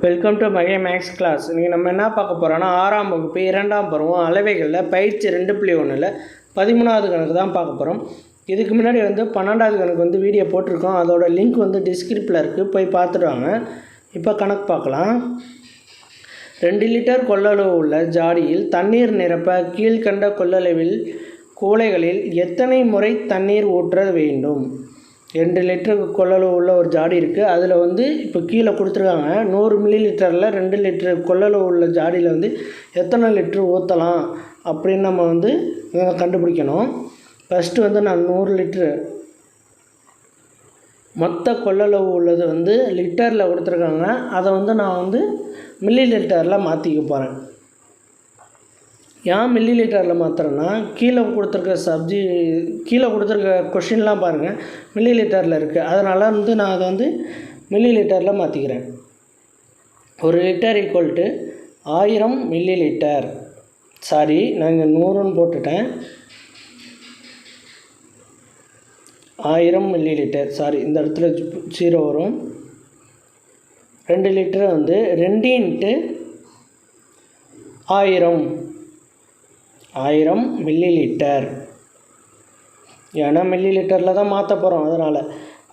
Welcome to Mahe maths class. இன்றைக்கி நம்ம என்ன பார்க்க போகிறோன்னா 6ஆம் வகுப்பு 2ஆம் பருவம் அளவைகளில் பயிற்சி 2.1 13வது கணக்கு தான் பார்க்க போகிறோம். இதுக்கு முன்னாடி 12வது கணக்கு வீடியோ போட்டிருக்கோம். அதோட லிங்க் டிஸ்கிரிப்ஷனில் இருக்குது, போய் பார்த்துட்டு வாங்க. இப்போ கணக்கு பார்க்கலாம். 2 லிட்டர் கொள்ளளவு உள்ள ஜாடியில் தண்ணீர் நிரப்ப கீழ்கண்ட கொள்ளளவில் குவளைகளில் எத்தனை முறை தண்ணீர் ஊற்ற வேண்டும்? 2 லிட்டர் கொள்ளளவு உள்ள ஒரு ஜாடி இருக்குது. அதில் இப்போ கீழே கொடுத்துருக்காங்க 100 மில்லி லிட்டரில் 2 லிட்டர் கொள்ளளவு உள்ள ஜாடியில் எத்தனை லிட்ரு ஊற்றலாம் அப்படின்னு நம்ம கண்டுபிடிக்கணும். ஃபஸ்ட்டு நான் 100 லிட்ரு மொத்த கொள்ளளவு உள்ளது லிட்டரில் கொடுத்துருக்காங்க. அதை நான் மில்லி லிட்டரில் மாற்றிக்க போகிறேன். ஏன் மில்லி லிட்டரில் மாற்றுறேன்னா, கீழே கொடுத்துருக்க கொஷின்லாம் பாருங்கள் மில்லி லிட்டரில் இருக்குது. அதனால் நான் அதை மில்லி லிட்டரில் மாற்றிக்கிறேன். 1 litre equal to 1000 millilitre. Sorry, நான் இங்கே 100ன்னு போட்டுட்டேன். 1000 மில்லி லிட்டர். சாரி, இந்த இடத்துல 0 வரும். 2 லிட்டர் 2 × 1000 மில்லி லிட்டர். ஏன்னா மில்லி லிட்டரில் தான் மாற்ற போகிறோம். அதனால்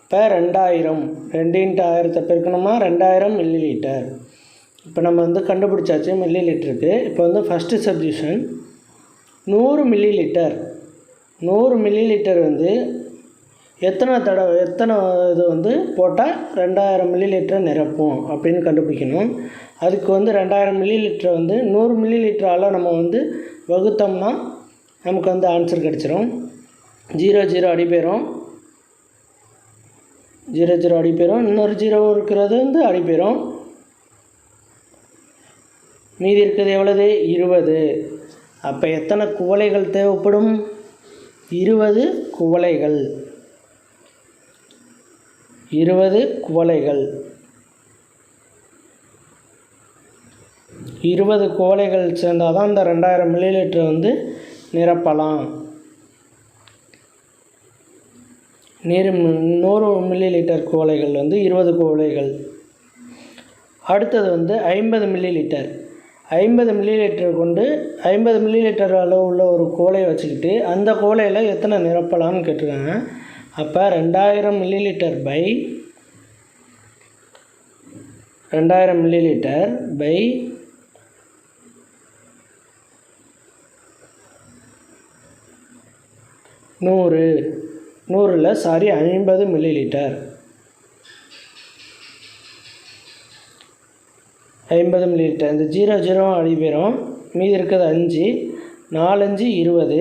இப்போ 2000 2 × 1000 பெருக்கணும்னா 2000 மில்லி லிட்டர். இப்போ நம்ம கண்டுபிடிச்சாச்சு மில்லி லிட்டருக்கு. இப்போ first substitution 100 milli litre. 100 milli litre எத்தனை இது போட்டால் 2000 மில்லி லிட்டர் நிரப்பும் அப்படின்னு கண்டுபிடிக்கணும். அதுக்கு 2000 மில்லி லிட்டர் 100 மில்லி லிட்டரால் நம்ம வகுத்தோம்னா நமக்கு ஆன்சர் கிடச்சிரும். 0 0 அடி போயிடும். 0 0 அடி போயிடும். இன்னொரு 0 இருக்கிறது அடி போயிடும். மீதி இருக்கிறது எவ்வளவு? 20. அப்போ எத்தனை குவளைகள் தேவைப்படும்? 20 குவளைகள். 20 குவளைகள். 20 குவளைகள் சேர்ந்தால் தான் இந்த 2000 மில்லி லிட்டர் நிரப்பலாம். 100 மில்லி லிட்டர் குவளைகள் 20 குவளைகள். அடுத்தது 50 மில்லி லிட்டர். 50 மில்லி லிட்டர் கொண்டு 50 மில்லி லிட்டர் அளவு உள்ள ஒரு குவளையை வச்சுக்கிட்டு அந்த குவளையில் எத்தனை நிரப்பலாம்னு கேட்டிருக்காங்க. அப்போ 2000 millilitre by 2000 millilitre by 50 millilitre. 50 millilitre. இந்த 0 0 அடி போயிடும். மீதி இருக்கிறது 5. 4 5 20.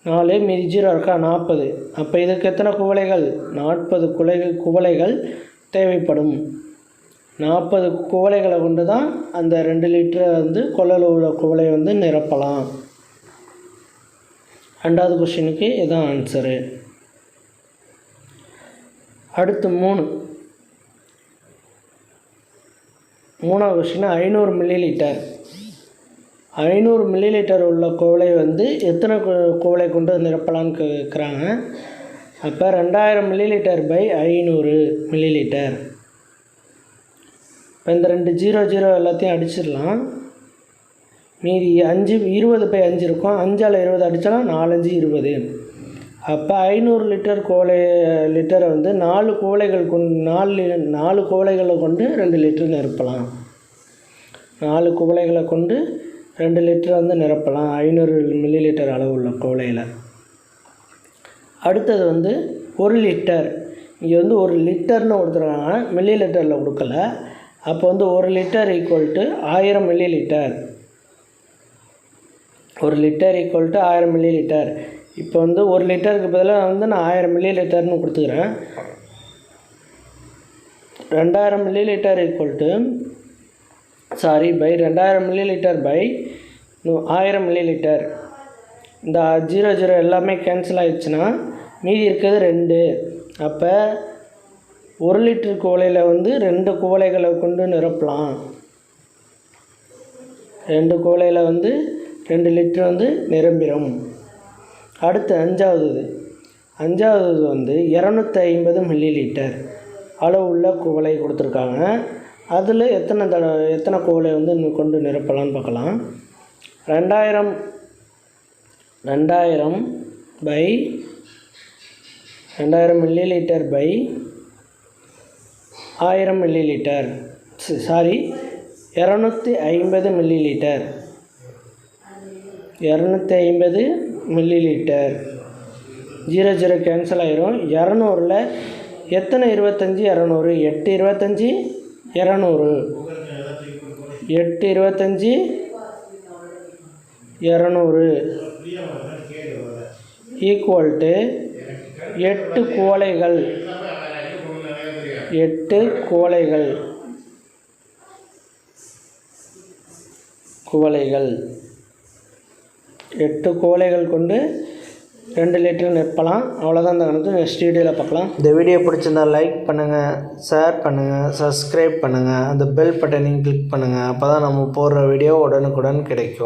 4 மீதி 0 இருக்கா 40. அப்போ இதுக்கு எத்தனை குவளைகள்? 40 குவளைகள் தேவைப்படும். 40 குவளைகளை கொண்டு தான் அந்த 2 லிட்டரை கொள்ளளவு உள்ள குவளை நிரப்பலாம். 2வது கொஸ்டினுக்கு இதுதான் ஆன்சரு. அடுத்து 3வது question 500 millilitre. 500 millilitre உள்ள குவளை எத்தனை குவளை கொண்டு நிரப்பலான்னு கேட்குறாங்க. அப்போ 2000 millilitre by 500 millilitre. இப்போ இந்த 2 0 0 எல்லாத்தையும் அடிச்சிடலாம். மீதி 5 20 பை 5 இருக்கும். 5ஆல் 20 அடித்தாலும் 4 5 20. அப்போ 500 லிட்டர் லிட்டரை 4 குவளைகள் கொண்டு 4 குவளைகளை கொண்டு 2 லிட்டர் நிரப்பலாம். 4 குவளைகளை கொண்டு 2 லிட்டர் நிரப்பலாம் 500 மில்லி லிட்டர் அளவு உள்ள குவளையில். அடுத்தது 1 லிட்டர். இங்கே 1 லிட்டர்னு கொடுத்துருக்காங்க, மில்லி லிட்டரில் கொடுக்கல. அப்போ 1 litre equal to 1000 milli litre. 1 litre equal to 1000 millilitre. இப்போ 1 லிட்டருக்கு பதிலாக நான் 1000 மில்லி லிட்டர்னு கொடுத்துக்கிறேன். 2000 millilitre equal to by 2000 millilitre by 1000 millilitre. இந்த 0 0 எல்லாமே கேன்சல் ஆகிடுச்சுன்னா மீதி இருக்கிறது 2. அப்போ 1 லிட்டர் குவளையில் 2 குவளைகளை கொண்டு நிரப்பலாம். 2 குவளையில் 2 லிட்டர் நிரம்பிடும். அடுத்து 5வது 250 மில்லி லிட்டர் அளவுள்ள குவளை கொடுத்துருக்காங்க. அதில் எத்தனை குவளை வந்து கொண்டு நிரப்பலான்னு பார்க்கலாம். 2000 by 2000 millilitre by 1000 millilitre, sorry 250 millilitre, 250 millilitre. 0 cancel ஆயிரும். 200ல் எத்தனை 25 200, 8 25 200, 8 25 200 ஈக்குவல் டு 8 குவளைகள். 8 குவளைகள் 8 குவளைகள் கொண்டு 2 லிட்டர் நிரப்பலாம். அவ்வளோதான் இந்த கணக்கு. நெக்ஸ்ட் வீடியோவில் பார்க்கலாம். இந்த வீடியோ பிடிச்சிருந்தால் லைக் பண்ணுங்கள், ஷேர் பண்ணுங்கள், சப்ஸ்கிரைப் பண்ணுங்கள், அந்த பெல் பட்டனையும் கிளிக் பண்ணுங்கள். அப்போ தான் நம்ம போடுற வீடியோ உடனுக்குடன் கிடைக்கும்.